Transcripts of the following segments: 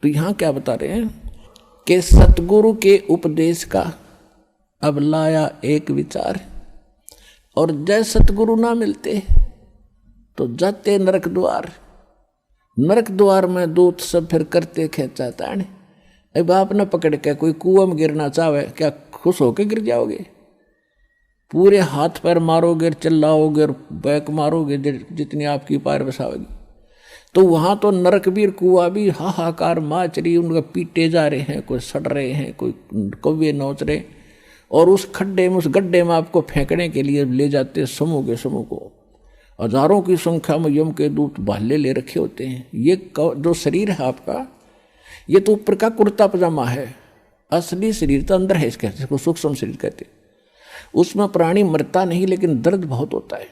तो यहाँ क्या बता रहे हैं कि सतगुरु के उपदेश का अब लाया एक विचार, और जय सतगुरु ना मिलते तो जाते नरक द्वार, नरक द्वार में दूत सब फिर करते खेचा ताने। अब आप न पकड़ के कोई कुआं में गिरना चाहे, क्या खुश होके गिर जाओगे? पूरे हाथ पैर मारोगे, चिल्लाओगे और बैक मारोगे जितनी आपकी पैर बसाओगी। तो वहाँ तो नरक भी कुआं भी हाहाकार माच रही, उनका पीटे जा रहे हैं, कोई सड़ रहे हैं, कोई कौवे नोच रहे, और उस खड्डे में, उस गड्ढे में आपको फेंकने के लिए ले जाते समूह के समूह को। हजारों की संख्या में यम के दूत भाले ले रखे होते हैं। ये जो शरीर है आपका, ये तो ऊपर का कुर्ता पजामा है, असली शरीर तो अंदर है, इसको सूक्ष्म शरीर कहते हैं। उसमें प्राणी मरता नहीं, लेकिन दर्द बहुत होता है।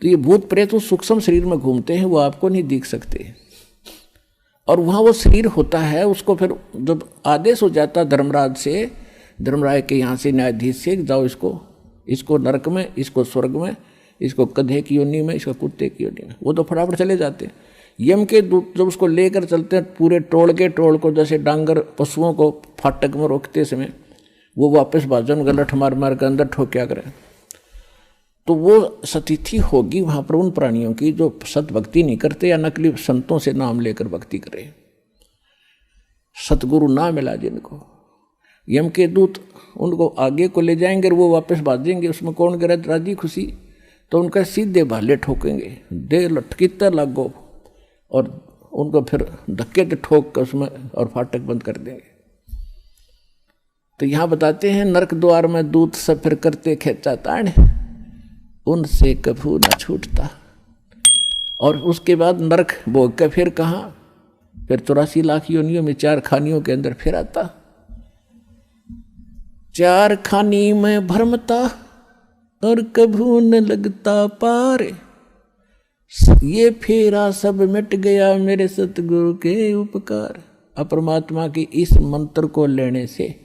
तो ये भूत प्रेत उस सूक्ष्म शरीर में घूमते हैं, वो आपको नहीं दिख सकते, और वहाँ वो शरीर होता है। उसको फिर जब आदेश हो जाता धर्मराज से, धर्मराज के यहाँ से, न्यायाधीश से, जाओ इसको नरक में, इसको स्वर्ग में, इसको गधे की योनि में, इसको कुत्ते की योनि में, वो तो फटाफट चले जाते हैं। यम के दूत जब उसको लेकर चलते हैं पूरे टोल को, जैसे डांगर पशुओं को फाटक में रोकते समय वो वापस बाजन गलठ मार मार कर अंदर ठोक्या करें, तो वो स्थिति होगी वहाँ पर उन प्राणियों की जो सत भक्ति नहीं करते या नकली संतों से नाम लेकर भक्ति करे। सतगुरु ना मिला जिनको, यम के दूत उनको आगे को ले जाएंगे और वो वापस भाजेंगे, उसमें कौन करे राजी खुशी? तो उनका सीधे भाले ठोकेंगे, दे लटकीता लागो, और उनको फिर धक्के से ठोक कर उसमें और फाटक बंद कर देंगे। तो यहाँ बताते हैं नरक द्वार में दूत सब फिर करते खेचा ताड़, उनसे कभू न छूटता। और उसके बाद नरक भोग के फिर कहाँ? फिर 84 लाख योनियों में 4 खानियों के अंदर फिर आता। 4 खानी में भरमता और कभू न लगता पार, ये फेरा सब मिट गया मेरे सतगुरु के उपकार। अपरमात्मा की इस मंत्र को लेने से,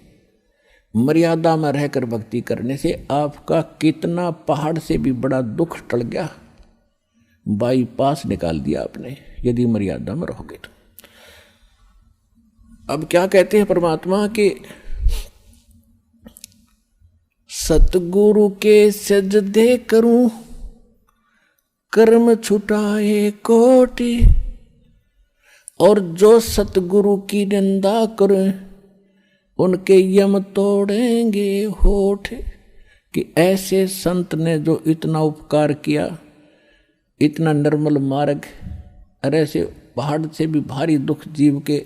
मर्यादा में रहकर भक्ति करने से आपका कितना पहाड़ से भी बड़ा दुख टल गया, बाईपास निकाल दिया आपने, यदि मर्यादा में रहोगे तो। अब क्या कहते हैं परमात्मा के, सतगुरु के सजदे करूं कर्म छुटाए कोटि, और जो सतगुरु की निंदा करें उनके यम तोड़ेंगे होठ। कि ऐसे संत ने जो इतना उपकार किया, इतना निर्मल मार्ग, और ऐसे पहाड़ से भी भारी दुख जीव के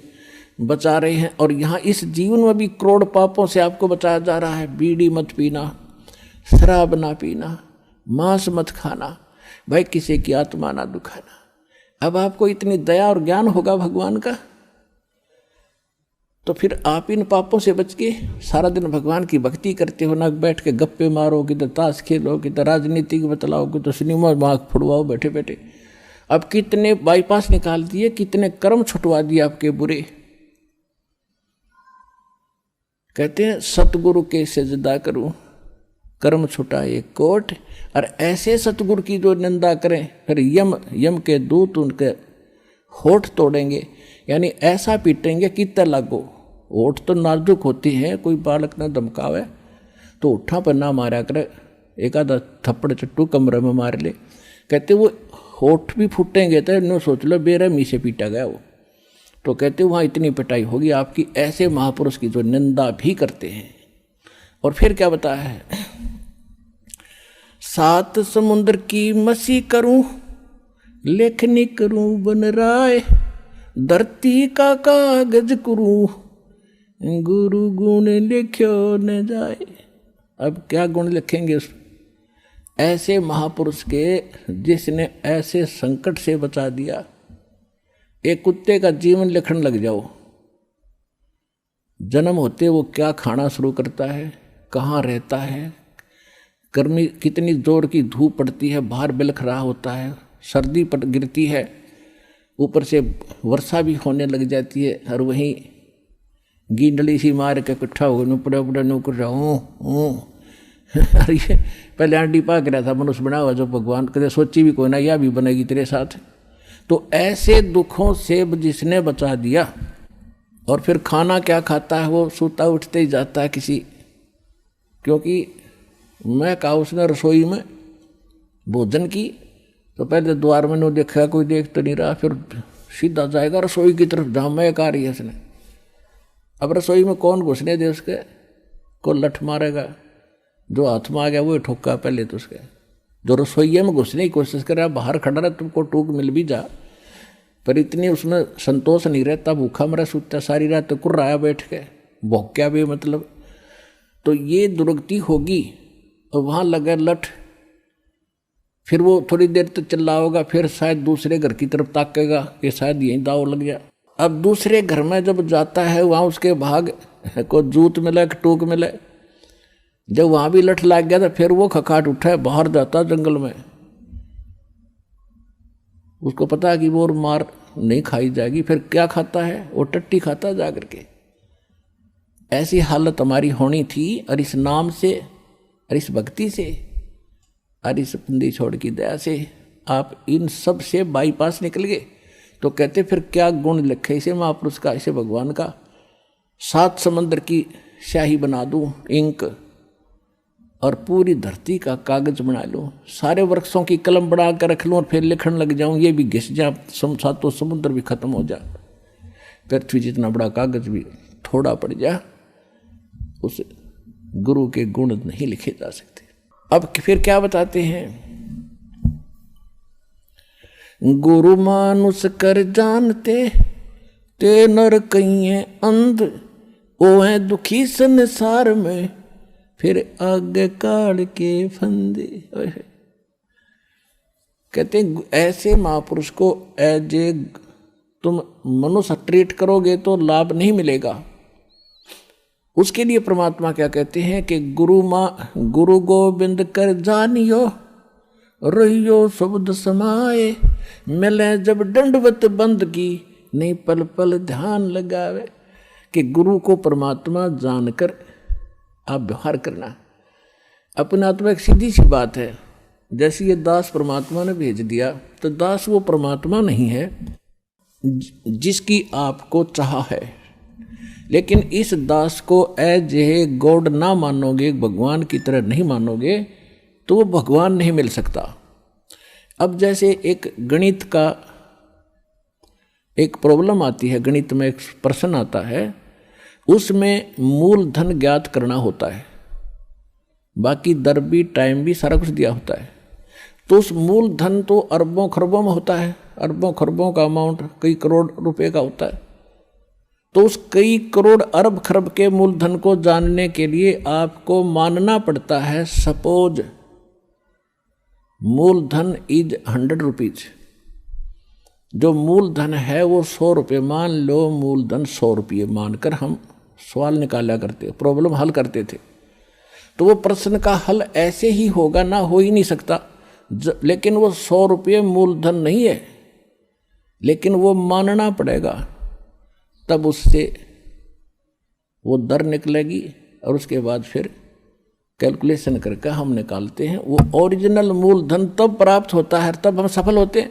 बचा रहे हैं। और यहाँ इस जीवन में भी करोड़ पापों से आपको बचाया जा रहा है। बीड़ी मत पीना, शराब ना पीना, मांस मत खाना, भाई किसी की आत्मा ना दुखाना। अब आपको इतनी दया और ज्ञान होगा भगवान का, तो फिर आप इन पापों से बच के सारा दिन भगवान की भक्ति करते हो, ना बैठ के गप्पे मारो, किधर ताश खेलो, किधर राजनीति बतलाओ, किधर सिनेमा मार्ग फुड़वाओ बैठे बैठे। अब कितने बाईपास निकाल दिए, कितने कर्म छुटवा दिए आपके बुरे। कहते हैं सतगुरु के सजदा करूं कर्म छुटाए कोट, और ऐसे सतगुरु की जो निंदा करें फिर यम के दूत उनके होठ तोड़ेंगे, यानी ऐसा पीटेंगे कि त लागो। होठ तो नाजुक होती है, कोई बालक ना धमकावे तो उठा पर ना मारा करे, एक आधा थप्पड़ चट्टू कमरे में मार ले। कहते वो होठ भी फूटेंगे तो नो सोच लो बेरहमी से पीटा गया वो। तो कहते वहाँ इतनी पिटाई होगी आपकी, ऐसे महापुरुष की जो निंदा भी करते हैं। और फिर क्या बताया है, 7 समुद्र की मसी करूं लेखनी करूं बन राय, धरती का कागज करूं गुरु गुण लिख्यो न जाए। अब क्या गुण लिखेंगे उस ऐसे महापुरुष के, जिसने ऐसे संकट से बचा दिया। एक कुत्ते का जीवन लिखने लग जाओ, जन्म होते वो क्या खाना शुरू करता है, कहाँ रहता है, गर्मी कितनी जोर की धूप पड़ती है, बाहर बिलख रहा होता है, सर्दी पड़ गिरती है, ऊपर से वर्षा भी होने लग जाती है, और वहीं गींडली सी मार के इकट्ठा हो नुपड़ा उपड़ा नुकर जाऊँ। अरे ये पहले आंटी पा के रहा था मनुष्य बना हुआ जो भगवान कदे सोची भी कोई ना, यह भी बनेगी तेरे साथ। तो ऐसे दुखों से जिसने बचा दिया, और फिर खाना क्या खाता है, वो सूता उठते ही जाता है किसी, क्योंकि मैं कहा उसने रसोई में भोजन की तो पहले द्वार में देखा, कोई देख तो नहीं रहा, फिर सीधा जाएगा रसोई की तरफ जहाँ महक आ रही है उसने। अब रसोई में कौन घुसने दे उसके, को लठ मारेगा, जो हाथ में आ गया वो ठोका पहले तो उसके। जो रसोईये में घुसने की कोशिश करे, बाहर खड़ा रहे, तुमको टूक मिल भी जा, पर इतनी उसमें संतोष नहीं रहता, भूखा मरा सूता सारी रात तो कुर्राया बैठ के, भौंक्या भी मतलब। तो ये दुर्गति होगी और वहाँ लगा लठ, फिर वो थोड़ी देर तक चिल्ला होगा, फिर शायद दूसरे घर की तरफ ताकेगा कि शायद यहीं दाव लग गया। अब दूसरे घर में जब जाता है, वहाँ उसके भाग को जूत मिले, टूक मिले, जब वहाँ भी लठ लग गया तो फिर वो खखाट उठा है, बाहर जाता जंगल में। उसको पता है कि वो मार नहीं खाई जाएगी, फिर क्या खाता है, वो टट्टी खाता जा करके। ऐसी हालत हमारी होनी थी, और इस नाम से और इस भक्ति से और इस बंदी छोड़ की दया से आप इन सब से बाईपास निकल गए। तो कहते फिर क्या गुण लिखे इसे महापुरुष का, इसे भगवान का। 7 समंदर की स्याही बना दूं इंक, और पूरी धरती का कागज बना लूं, सारे वृक्षों की कलम बना कर रख लूं और फिर लिखने लग जाऊं, ये भी घिस जा, 7 समुद्र भी खत्म हो जा, पृथ्वी जितना बड़ा कागज भी थोड़ा पड़ जा, उस गुरु के गुण नहीं लिखे जा सकते। अब फिर क्या बताते हैं, गुरु मानुष कर जानते ते नर कहिए अंध, ओ है दुखी संसार में फिर आगे काढ़ के फंदे। कहते ऐसे महापुरुष को एज ए तुम मनुष्य ट्रीट करोगे तो लाभ नहीं मिलेगा। उसके लिए परमात्मा क्या कहते हैं कि गुरु गोविंद कर जानियो, रहियो शब्द समाए, मिले जब दंडवत बंद की, नहीं पल पल ध्यान लगावे। कि गुरु को परमात्मा जानकर आप व्यवहार करना। अपने आत्मा एक सीधी सी बात है, जैसे ये दास परमात्मा ने भेज दिया, तो दास वो परमात्मा नहीं है जिसकी आपको चाह है। लेकिन इस दास को एज ए गॉड ना मानोगे, भगवान की तरह नहीं मानोगे, तो वो भगवान नहीं मिल सकता। अब जैसे एक गणित का एक प्रॉब्लम आती है, गणित में एक प्रश्न आता है, उसमें मूलधन ज्ञात करना होता है, बाकी दर भी टाइम भी सारा कुछ दिया होता है। तो उस मूलधन तो अरबों खरबों में होता है, अरबों खरबों का अमाउंट कई करोड़ रुपए का होता है। तो उस कई करोड़ अरब खरब के मूलधन को जानने के लिए आपको मानना पड़ता है, सपोज मूलधन इज 100 रुपीज। जो मूलधन है वो 100 रुपये, मान लो मूलधन 100 रुपये मानकर हम सवाल निकाला करते, प्रॉब्लम हल करते थे। तो वो प्रश्न का हल ऐसे ही होगा ना, हो ही नहीं सकता। लेकिन वो 100 रुपये मूलधन नहीं है, लेकिन वो मानना पड़ेगा, तब उससे वो दर निकलेगी और उसके बाद फिर कैलकुलेशन करके हम निकालते हैं। वो ओरिजिनल मूलधन तब प्राप्त होता है, तब हम सफल होते हैं।